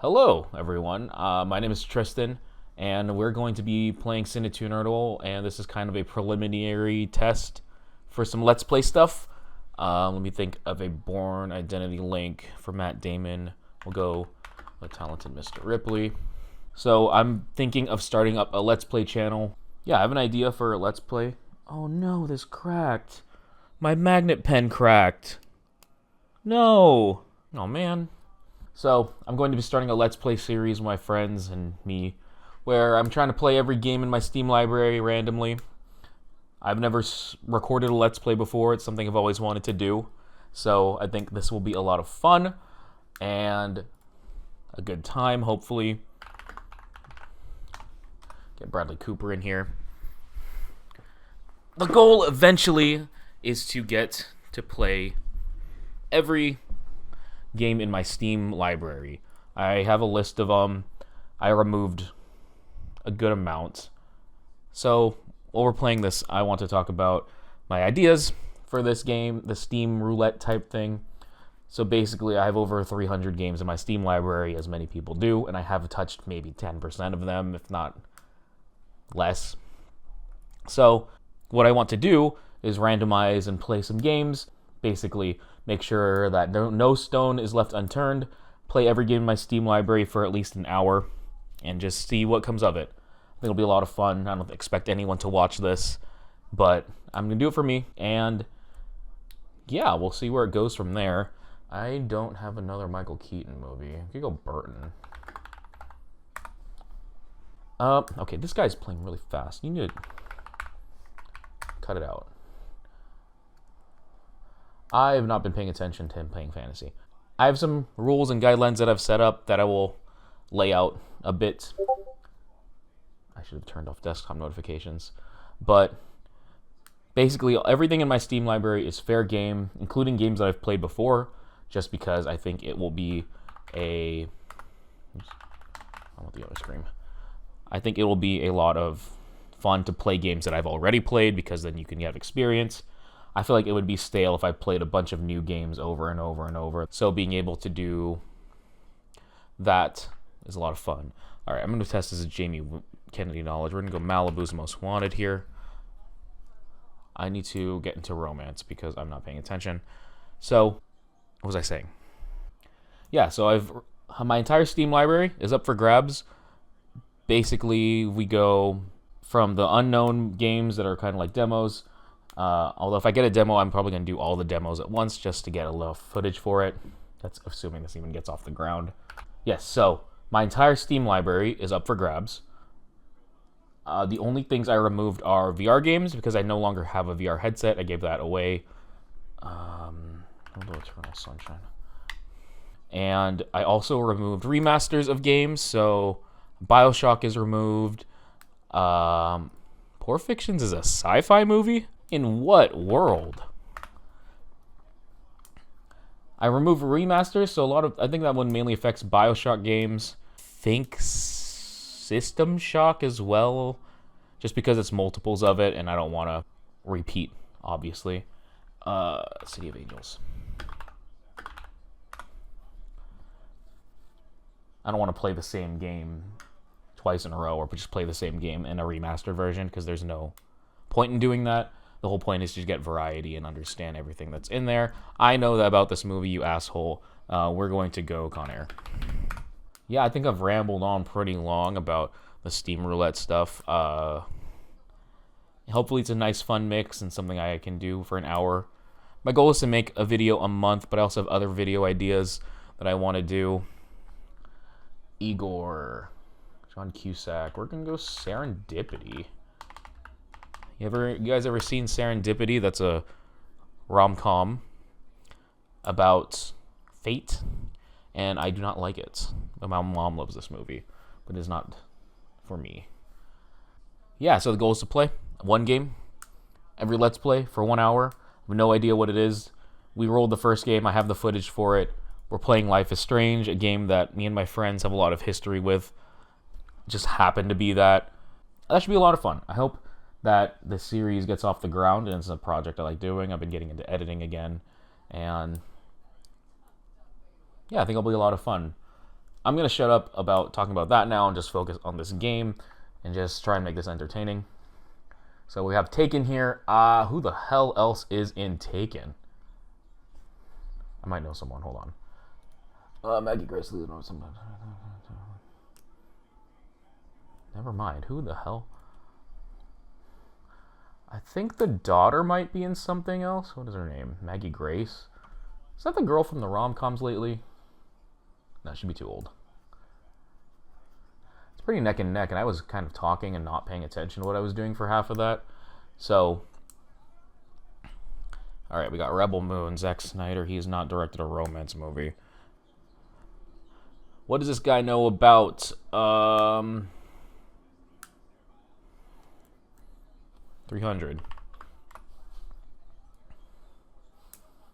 Hello, everyone. My name is Tristan, and we're going to be playing Cine2Nerdle, and this is kind of a preliminary test for some Let's Play stuff. Let me think of a Born Identity link for Matt Damon. We'll go with talented Mr. Ripley. So I'm thinking of starting up a Let's Play channel. Yeah, I have an idea for a Let's Play. Oh no, this cracked. My magnet pen cracked. No. Oh man. So, I'm going to be starting a Let's Play series with my friends and me, where I'm trying to play every game in my Steam library randomly. I've never recorded a Let's Play before. It's something I've always wanted to do. So, I think this will be a lot of fun and a good time, hopefully. Get Bradley Cooper in here. The goal eventually is to get to play every game in my Steam library. I have a list of them. I removed a good amount. So while we're playing this, I want to talk about my ideas for this game, the Steam roulette type thing. So basically, I have over 300 games in my Steam library, as many people do, and I have touched maybe 10% of them, if not less. So what I want to do is randomize and play some games. Basically, make sure that no stone is left unturned, play every game in my Steam library for at least an hour, and just see what comes of it. I think it'll be a lot of fun. I don't expect anyone to watch this, but I'm going to do it for me, and yeah, we'll see where it goes from there. I don't have another Michael Keaton movie. I could go Burton. Okay, this guy's playing really fast. You need to cut it out. I have not been paying attention to him playing fantasy. I have some rules and guidelines that I've set up that I will lay out a bit. I should have turned off desktop notifications. But basically, everything in my Steam library is fair game, including games that I've played before, just because I think it will be a... I want the other screen. I think it will be a lot of fun to play games that I've already played, because then you can have experience. I feel like it would be stale if I played a bunch of new games over and over and over. So being able to do that is a lot of fun. All right, I'm going to test this as Jamie Kennedy knowledge. We're going to go Malibu's Most Wanted here. I need to get into romance because I'm not paying attention. So, what was I saying? Yeah, so my entire Steam library is up for grabs. Basically, we go from the unknown games that are kind of like demos. Although if I get a demo, I'm probably going to do all the demos at once just to get a little footage for it. That's assuming this even gets off the ground. Yes, so my entire Steam library is up for grabs. The only things I removed are VR games because I no longer have a VR headset. I gave that away. Eternal Sunshine. And I also removed remasters of games. So BioShock is removed. Poor Fictions is a sci-fi movie? In what world? I removed remasters, so I think that one mainly affects BioShock games. Think System Shock as well, just because it's multiples of it, and I don't want to repeat, obviously. City of Angels. I don't want to play the same game twice in a row, or just play the same game in a remastered version, because there's no point in doing that. The whole point is to get variety and understand everything that's in there. I know that about this movie, you asshole. We're going to go Con Air. Yeah, I think I've rambled on pretty long about the Steam Roulette stuff. Hopefully it's a nice fun mix and something I can do for an hour. My goal is to make a video a month, but I also have other video ideas that I want to do. Igor. John Cusack. We're going to go Serendipity. You guys ever seen Serendipity? That's a rom-com about fate, and I do not like it. My mom loves this movie, but it is not for me. Yeah, so the goal is to play one game every Let's Play for 1 hour. I have no idea what it is. We rolled the first game. I have the footage for it. We're playing Life is Strange, a game that me and my friends have a lot of history with. Just happened to be that. That should be a lot of fun. I hope that the series gets off the ground, and it's a project I like doing. I've been getting into editing again, and yeah, I think it'll be a lot of fun. I'm going to shut up about talking about that now and just focus on this game and just try and make this entertaining. So we have Taken here. Who the hell else is in Taken? I might know someone. Hold on. Maggie Grace. Never mind. Who the hell? I think the daughter might be in something else. What is her name? Maggie Grace? Is that the girl from the rom-coms lately? No, she'd be too old. It's pretty neck and neck, and I was kind of talking and not paying attention to what I was doing for half of that. So, alright, we got Rebel Moon, Zack Snyder. He has not directed a romance movie. What does this guy know about, 300.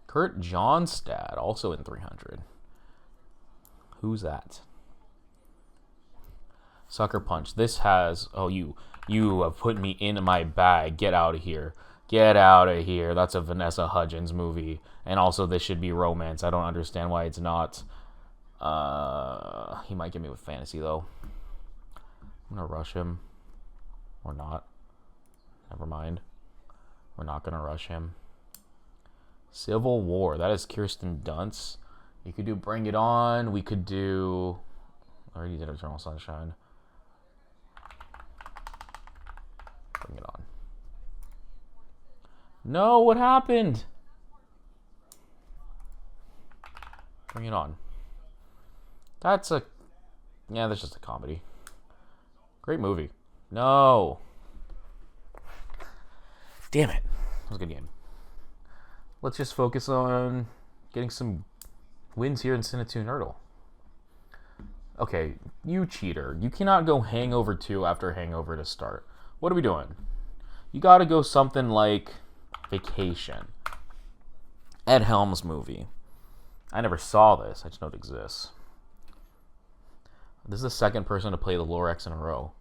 Kurt Johnstad, also in 300. Who's that? Sucker Punch. This has... Oh, you have put me in my bag. Get out of here. Get out of here. That's a Vanessa Hudgens movie. And also, this should be romance. I don't understand why it's not. He might get me with fantasy, though. I'm going to rush him. Or not. Never mind. We're not going to rush him. Civil War. That is Kirsten Dunst. You could do Bring It On. We could do... I already did Eternal Sunshine. Bring It On. No, what happened? Bring It On. That's a... Yeah, that's just a comedy. Great movie. No. Damn it. That was a good game. Let's just focus on getting some wins here in Cine2Nerdle. Okay, you cheater. You cannot go Hangover 2 after Hangover to start. What are we doing? You gotta go something like Vacation. Ed Helms movie. I never saw this. I just know it exists. This is the second person to play the Lorax in a row.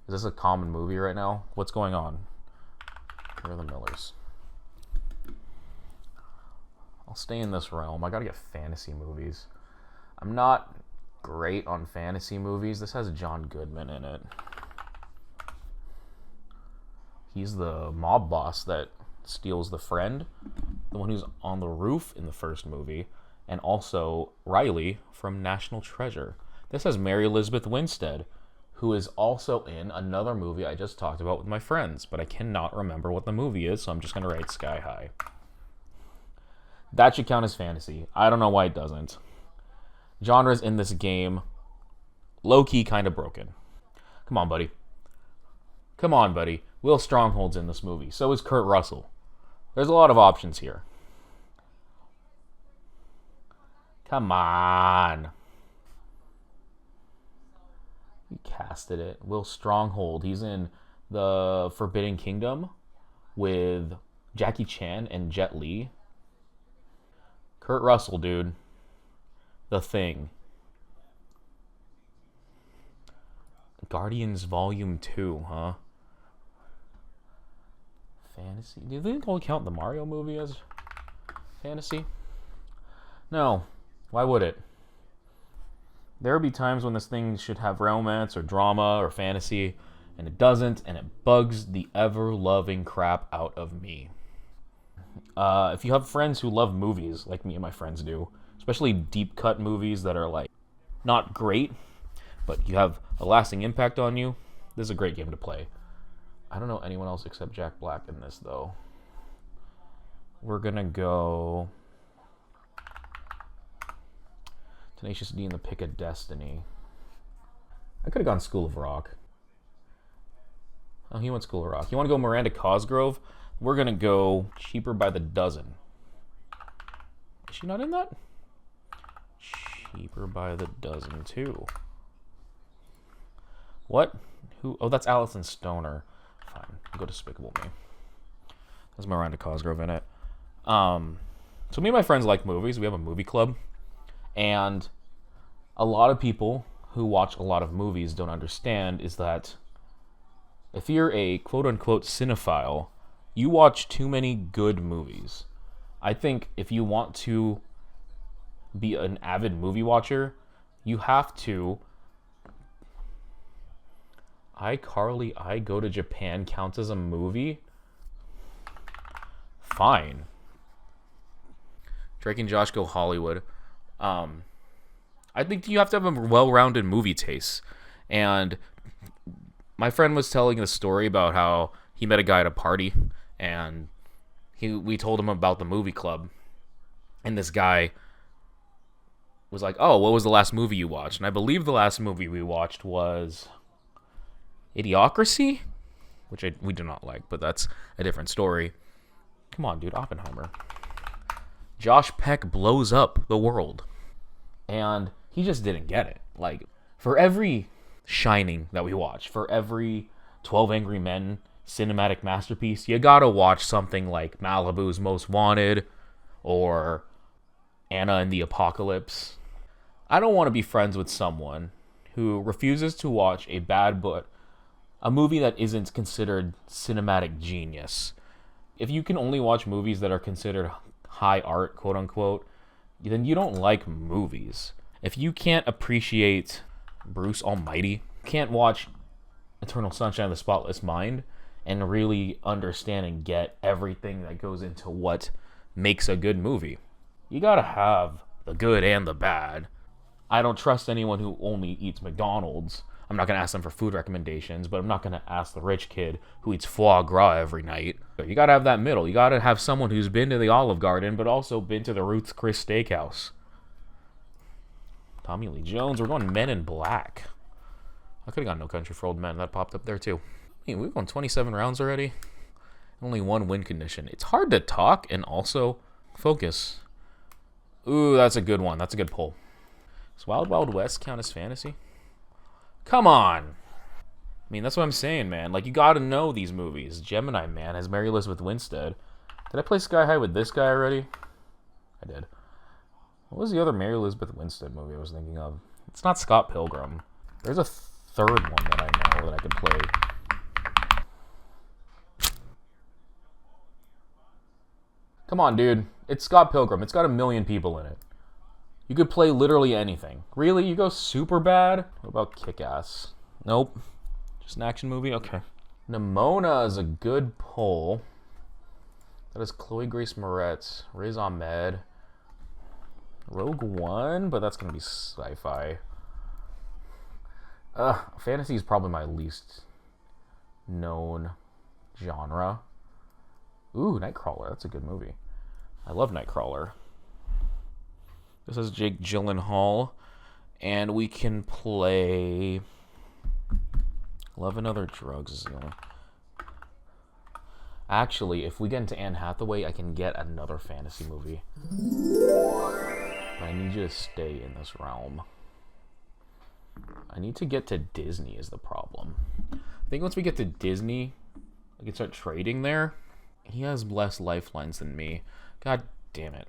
Is this a common movie right now? What's going on? Where are the Millers? I'll stay in this realm. I gotta get fantasy movies. I'm not great on fantasy movies. This has John Goodman in it. He's the mob boss that steals the friend, the one who's on the roof in the first movie, and also Riley from National Treasure. This has Mary Elizabeth Winstead, who is also in another movie I just talked about with my friends, but I cannot remember what the movie is, so I'm just going to write Sky High. That should count as fantasy. I don't know why it doesn't. Genres in this game, low-key kind of broken. Come on, buddy. Come on, buddy. Will Stronghold's in this movie. So is Kurt Russell. There's a lot of options here. Come on. You casted it. Will Stronghold. He's in the Forbidden Kingdom with Jackie Chan and Jet Li. Kurt Russell, dude. The Thing. Guardians Volume 2, huh? Fantasy? Do they all count the Mario movie as fantasy? No. Why would it? There will be times when this thing should have romance or drama or fantasy, and it doesn't, and it bugs the ever-loving crap out of me. If you have friends who love movies, like me and my friends do, especially deep-cut movies that are, like, not great, but you have a lasting impact on you, this is a great game to play. I don't know anyone else except Jack Black in this, though. We're gonna go... Tenacious D in the Pick of Destiny. I could have gone School of Rock. Oh, he went School of Rock. You want to go Miranda Cosgrove? We're going to go Cheaper by the Dozen. Is she not in that? Cheaper by the Dozen, too. What? Who? Oh, that's Alison Stoner. Fine. I'll go Despicable Me. There's Miranda Cosgrove in it. So me and my friends like movies. We have a movie club. And a lot of people who watch a lot of movies don't understand is that if you're a quote-unquote cinephile, you watch too many good movies. I think if you want to be an avid movie watcher, You have to... iCarly, I Go to Japan counts as a movie? Fine. Drake and Josh Go Hollywood. I think you have to have a well-rounded movie taste. And my friend was telling a story about how he met a guy at a party, and we told him about the movie club. And this guy was like, oh, what was the last movie you watched? And I believe the last movie we watched was Idiocracy, which we do not like, but that's a different story. Come on, dude, Oppenheimer. Josh Peck blows up the world. And he just didn't get it. Like, for every Shining that we watch, for every 12 Angry Men cinematic masterpiece, you gotta watch something like Malibu's Most Wanted or Anna and the Apocalypse. I don't want to be friends with someone who refuses to watch a movie that isn't considered cinematic genius. If you can only watch movies that are considered high art, quote unquote, then you don't like movies. If you can't appreciate Bruce Almighty, can't watch Eternal Sunshine of the Spotless Mind and really understand and get everything that goes into what makes a good movie. You gotta have the good and the bad. I don't trust anyone who only eats McDonald's. I'm not going to ask them for food recommendations, but I'm not going to ask the rich kid who eats foie gras every night. You got to have that middle. You got to have someone who's been to the Olive Garden, but also been to the Ruth's Chris Steakhouse. Tommy Lee Jones. We're going Men in Black. I could have gone No Country for Old Men. That popped up there, too. I mean, we've gone 27 rounds already. Only one win condition. It's hard to talk and also focus. Ooh, that's a good one. That's a good pull. Does Wild Wild West count as fantasy? Come on. I mean, that's what I'm saying, man. Like, you gotta know these movies. Gemini Man has Mary Elizabeth Winstead. Did I play Sky High with this guy already? I did. What was the other Mary Elizabeth Winstead movie I was thinking of? It's not Scott Pilgrim. There's a third one that I know that I can play. Come on, dude. It's Scott Pilgrim. It's got 1 million people in it. You could play literally anything. Really? You go super bad? What about Kick-Ass? Nope. Just an action movie? Okay. Nimona is a good pull. That is Chloe Grace Moretz, Riz Ahmed, Rogue One, but that's going to be sci-fi. Fantasy is probably my least known genre. Ooh, Nightcrawler. That's a good movie. I love Nightcrawler. This is Jake Gyllenhaal, and we can play Love and Other Drugs. Is the only... Actually, if we get into Anne Hathaway, I can get another fantasy movie. But I need you to stay in this realm. I need to get to Disney is the problem. I think once we get to Disney, I can start trading there. He has less lifelines than me. God damn it.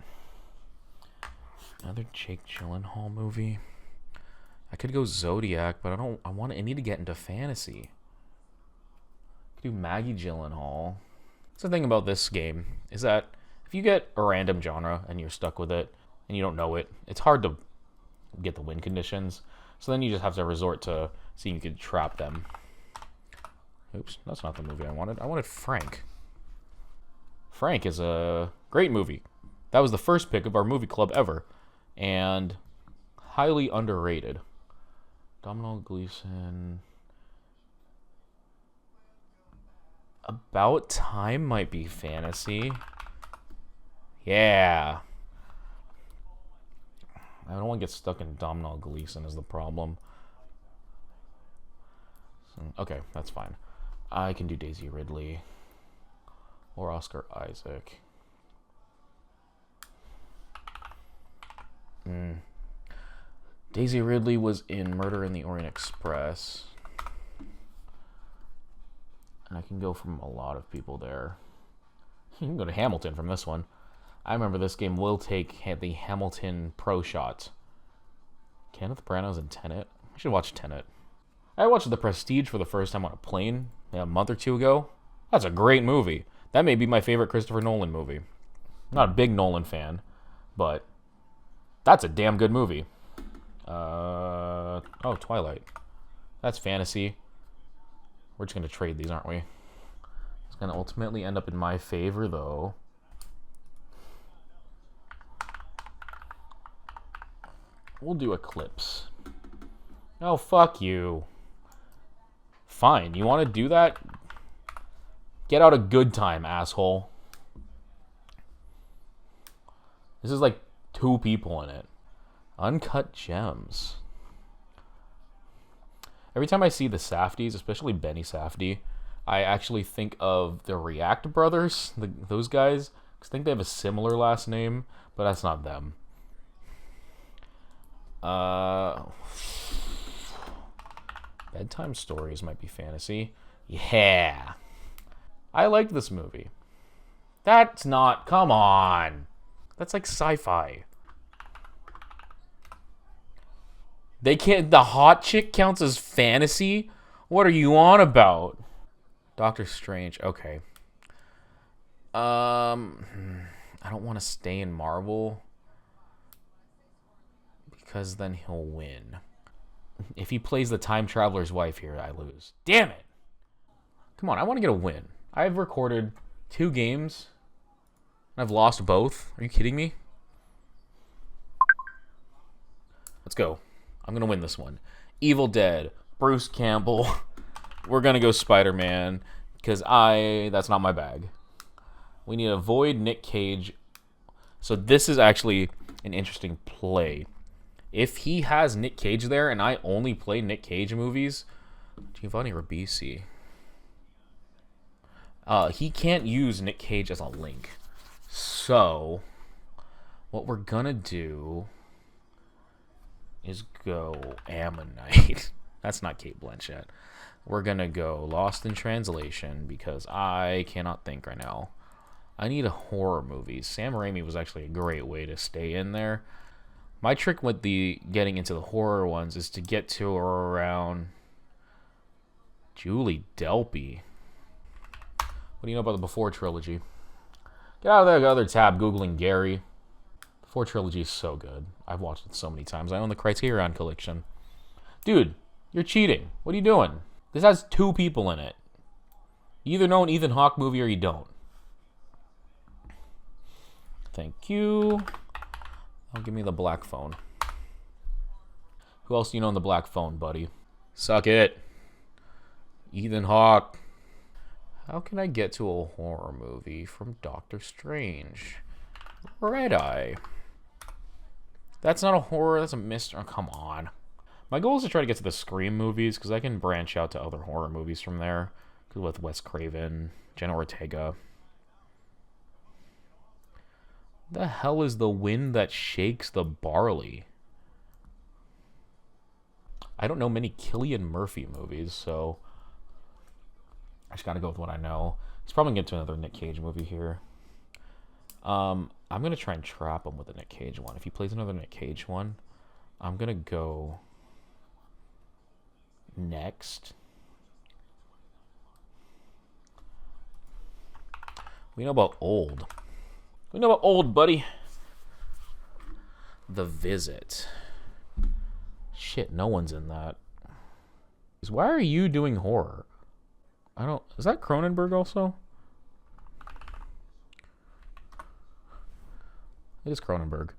Another Jake Gyllenhaal movie. I could go Zodiac, but I need to get into fantasy. I could do Maggie Gyllenhaal. That's the thing about this game, is that if you get a random genre and you're stuck with it and you don't know it, it's hard to get the win conditions. So then you just have to resort to seeing if you could trap them. Oops, that's not the movie I wanted. I wanted Frank. Frank is a great movie. That was the first pick of our movie club ever. And highly underrated. Domhnall Gleeson. About Time might be fantasy. Yeah. I don't want to get stuck in Domhnall Gleeson is the problem. So, okay, that's fine. I can do Daisy Ridley. Or Oscar Isaac. Daisy Ridley was in Murder in the Orient Express. And I can go from a lot of people there. You can go to Hamilton from this one. I remember this game will take the Hamilton Pro Shot. Kenneth Branagh's in Tenet. I should watch Tenet. I watched The Prestige for the first time on a plane a month or two ago. That's a great movie. That may be my favorite Christopher Nolan movie. I'm not a big Nolan fan, but that's a damn good movie. Oh, Twilight. That's fantasy. We're just gonna trade these, aren't we? It's gonna ultimately end up in my favor, though. We'll do Eclipse. Oh, fuck you. Fine, you want to do that? Get out a good time, asshole. This is like 2 people in it. Uncut Gems. Every time I see the Safdies, especially Benny Safdie, I actually think of the React brothers, those guys. I think they have a similar last name, but that's not them. Bedtime Stories might be fantasy. Yeah. I like this movie. That's not... Come on. That's like sci-fi. They can't... The hot chick counts as fantasy? What are you on about? Doctor Strange. Okay. I don't want to stay in Marvel. Because then he'll win. If he plays the time traveler's wife here, I lose. Damn it! Come on, I want to get a win. I've recorded 2 games. And I've lost both. Are you kidding me? Let's go. I'm going to win this one. Evil Dead. Bruce Campbell. We're going to go Spider-Man. Because that's not my bag. We need to avoid Nick Cage. So this is actually an interesting play. If he has Nick Cage there and I only play Nick Cage movies, Giovanni Ribisi, he can't use Nick Cage as a link. So, what we're gonna do is go Ammonite. That's not Cate Blanchett. We're gonna go Lost in Translation because I cannot think right now. I need a horror movie. Sam Raimi was actually a great way to stay in there. My trick with the getting into the horror ones is to get to or around Julie Delpy. What do you know about the Before trilogy? Get out of that other tab Googling Gary. Before trilogy is so good. I've watched it so many times. I own the Criterion collection. Dude, you're cheating. What are you doing? This has 2 people in it. You either know an Ethan Hawke movie or you don't. Thank you. Oh, give me the black phone. Who else do you know in the black phone, buddy? Suck it. Ethan Hawke. How can I get to a horror movie from Doctor Strange? Red Eye. That's not a horror, that's a mystery. Oh, come on. My goal is to try to get to the Scream movies, because I can branch out to other horror movies from there. With Wes Craven, Jenna Ortega. The hell is The Wind That Shakes the Barley? I don't know many Cillian Murphy movies, so I just gotta go with what I know. He's probably gonna get to another Nick Cage movie here. I'm gonna try and trap him with a Nick Cage one. If he plays another Nick Cage one, I'm gonna go next. We know about Old. We know about Old, buddy. The Visit. Shit, no one's in that. Why are you doing horror? Is that Cronenberg also? It is Cronenberg.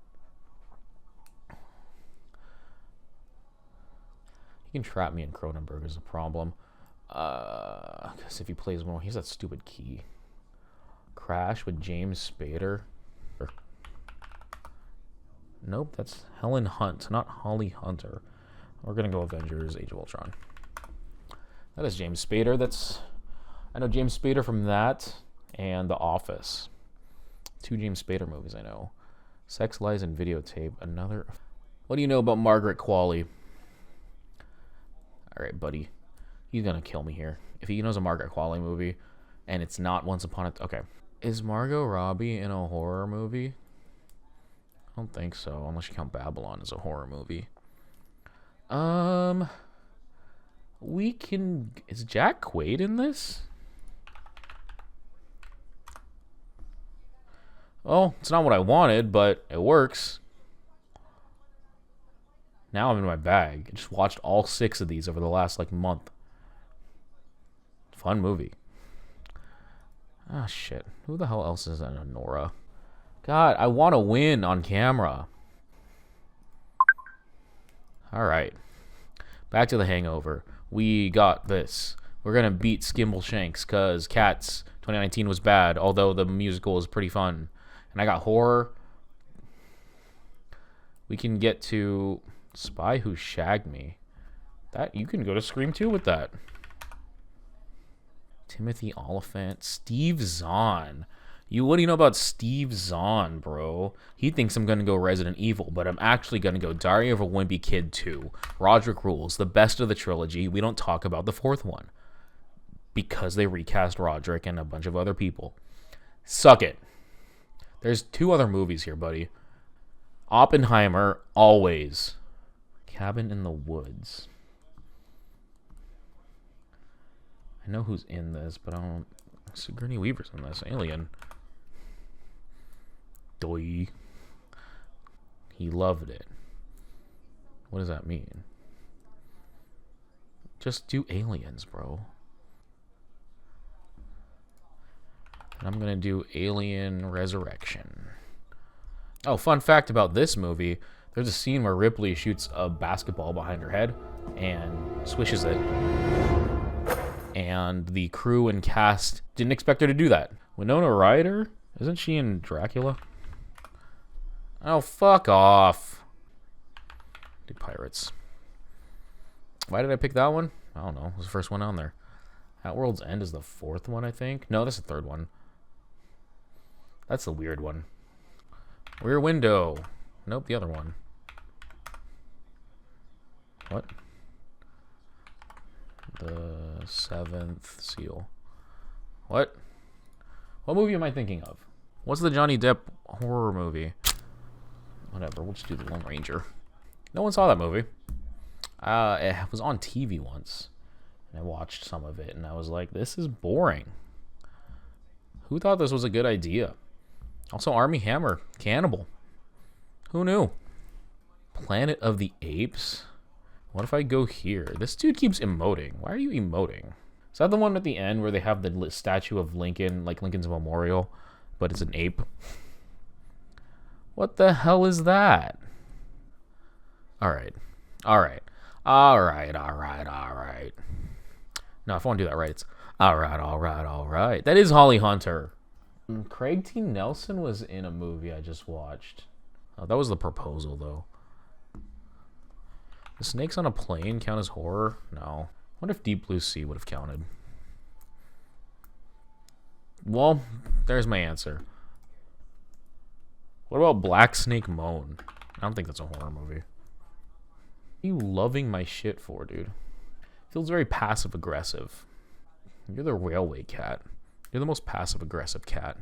He can trap me in Cronenberg is a problem. Because if he plays more, he's that stupid key. Crash with James Spader. Nope, that's Helen Hunt, not Holly Hunter. We're gonna go Avengers: Age of Ultron. That is James Spader. I know James Spader from that and The Office. 2 James Spader movies I know. Sex, Lies, and Videotape. Another. What do you know about Margaret Qualley? All right, buddy. He's gonna kill me here. If he knows a Margaret Qualley movie, and it's not Once Upon a... Okay. Is Margot Robbie in a horror movie? I don't think so, unless you count Babylon as a horror movie. Is Jack Quaid in this? Oh, it's not what I wanted, but it works. Now I'm in my bag. I just watched all 6 of these over the last, like, month. Fun movie. Ah, shit. Who the hell else is in Nora? God, I want to win on camera. Alright. Back to The Hangover. We got this. We're going to beat Skimble Shanks because Cats 2019 was bad, although the musical was pretty fun. And I got horror. We can get to Spy Who Shagged Me. That you can go to Scream 2 with that. Timothy Oliphant. Steve Zahn. What do you know about Steve Zahn, bro? He thinks I'm going to go Resident Evil, but I'm actually going to go Diary of a Wimpy Kid 2. Roderick Rules, the best of the trilogy. We don't talk about the 4th one. Because they recast Roderick and a bunch of other people. Suck it. There's 2 other movies here, buddy. Oppenheimer, always. Cabin in the Woods. I know who's in this, but I don't... Sigourney Weaver's in this. Alien. Doi. He loved it. What does that mean? Just do Aliens, bro. And I'm gonna do Alien Resurrection. Oh, fun fact about this movie. There's a scene where Ripley shoots a basketball behind her head and swishes it. And the crew and cast didn't expect her to do that. Winona Ryder? Isn't she in Dracula? Oh, fuck off. Do Pirates. Why did I pick that one? I don't know. It was the first one on there. At World's End is the 4th one, I think. No, that's the 3rd one. That's the weird one. Rear Window. Nope, the other one. What? The 7th Seal. What? What movie am I thinking of? What's the Johnny Depp horror movie? Whatever, we'll just do The Lone Ranger. No one saw that movie. It was on TV once. And I watched some of it, and I was like, this is boring. Who thought this was a good idea? Also, Armie Hammer. Cannibal. Who knew? Planet of the Apes? What if I go here? This dude keeps emoting. Why are you emoting? Is that the one at the end where they have the statue of Lincoln, like Lincoln's memorial, but it's an ape? What the hell is that? Alright. Alright. Alright, alright, alright. No, if I want to do that right, it's alright, alright, alright. That is Holly Hunter. Craig T. Nelson was in a movie I just watched. Oh, that was The Proposal, though. The Snakes on a Plane count as horror? No. What if Deep Blue Sea would have counted? Well, there's my answer. What about Black Snake Moan? I don't think that's a horror movie. What are you loving my shit for, dude? Feels very passive-aggressive. You're the railway cat. You're the most passive-aggressive cat.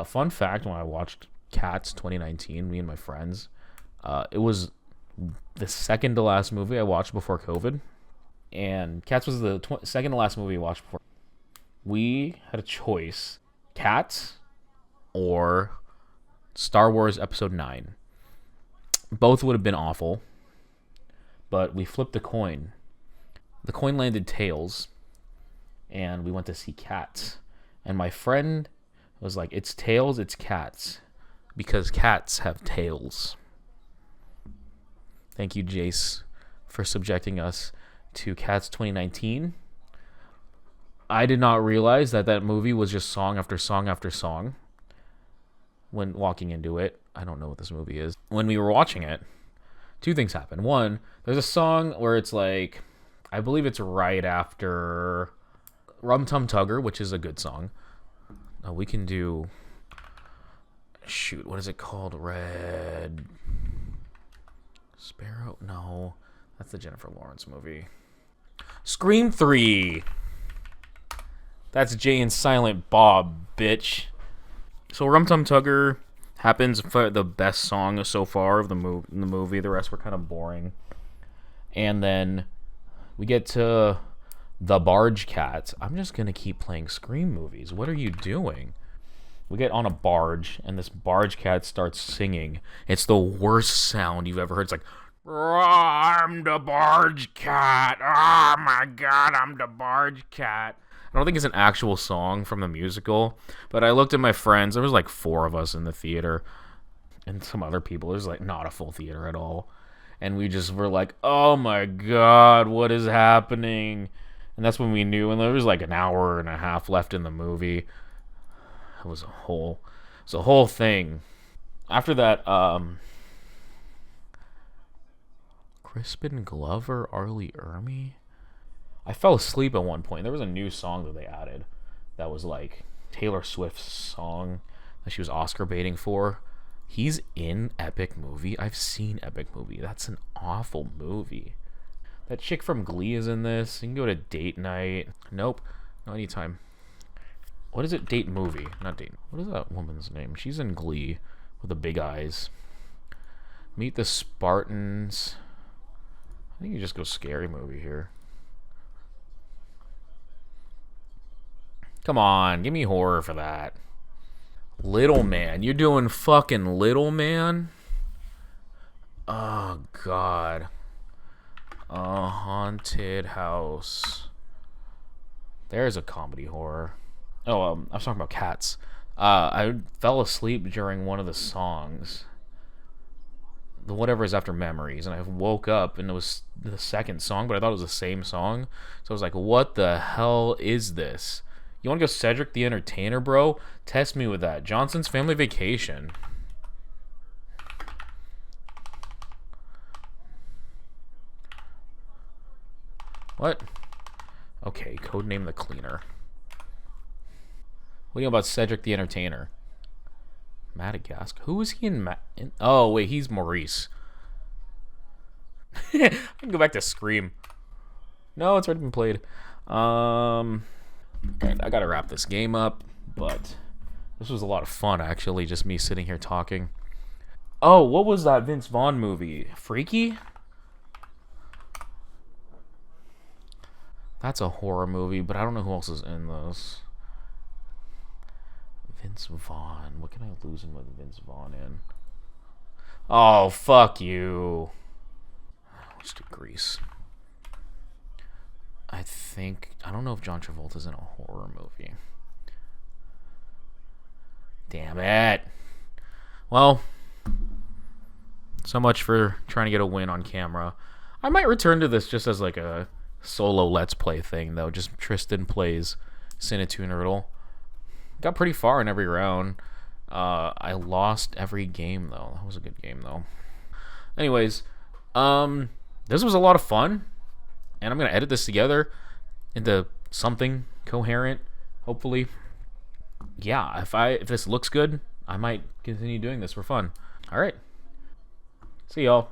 Fun fact, when I watched Cats 2019, me and my friends, it was the second to last movie I watched before COVID. And Cats was the second to last movie I watched before. We had a choice. Cats or Star Wars Episode 9. Both would have been awful. But we flipped a coin. The coin landed tails. And we went to see Cats. And my friend was like, it's tails, it's cats. Because cats have tails. Thank you, Jace, for subjecting us to Cats 2019. I did not realize that movie was just song after song after song. When walking into it, I don't know what this movie is. When we were watching it, 2 things happened. One, there's a song where it's like, I believe it's right after Rum Tum Tugger, which is a good song. We can do, shoot, what is it called? Red Sparrow? No, that's the Jennifer Lawrence movie. Scream 3. That's Jay and Silent Bob, bitch. So Rum Tum Tugger happens for the best song so far of the movie. The rest were kind of boring. And then we get to The Barge Cat. I'm just going to keep playing Scream movies. What are you doing? We get on a barge, and this barge cat starts singing. It's the worst sound you've ever heard. It's like, I'm the barge cat. Oh my god, I'm the barge cat. I don't think it's an actual song from the musical, but I looked at my friends. There was like 4 of us in the theater, and some other people. It was like not a full theater at all. And we just were like, oh my god, what is happening? And that's when we knew, and there was like an hour and a half left in the movie. It was a whole thing. After that, Crispin Glover, Arlie Ermy. I fell asleep at one point. There was a new song that they added that was like Taylor Swift's song that she was Oscar baiting for. He's in Epic Movie. I've seen Epic Movie. That's an awful movie. That chick from Glee is in this. You can go to date night. Nope. No, anytime. What is it? Date movie. Not date. What is that woman's name? She's in Glee with the big eyes. Meet the Spartans. I think you just go scary movie here. Come on, give me horror for that. Little Man. You're doing fucking Little Man? Oh, God. A haunted house. There's a comedy horror. Oh, I was talking about cats. I fell asleep during one of the songs. The whatever is after Memories, and I woke up and it was the second song, but I thought it was the same song. So I was like, what the hell is this? You want to go Cedric the Entertainer, bro? Test me with that. Johnson's Family Vacation. What? Okay, codename the Cleaner. What do you know about Cedric the Entertainer? Madagascar. Who is he in? Oh, wait, he's Maurice. I can go back to Scream. No, it's already been played. And I gotta wrap this game up, but this was a lot of fun, actually, just me sitting here talking. Oh, what was that Vince Vaughn movie? Freaky? That's a horror movie, but I don't know who else is in those. Vince Vaughn. What can I lose him with Vince Vaughn in? Oh, fuck you. Let's do Grease. I don't know if John Travolta's in a horror movie. Damn it. Well, so much for trying to get a win on camera. I might return to this just as like a solo Let's Play thing, though. Just Tristan plays Cine2Nerdle. Got pretty far in every round. I lost every game, though. That was a good game, though. Anyways, this was a lot of fun, and I'm going to edit this together into something coherent, hopefully. Yeah, if this looks good, I might continue doing this for fun. All right. See y'all.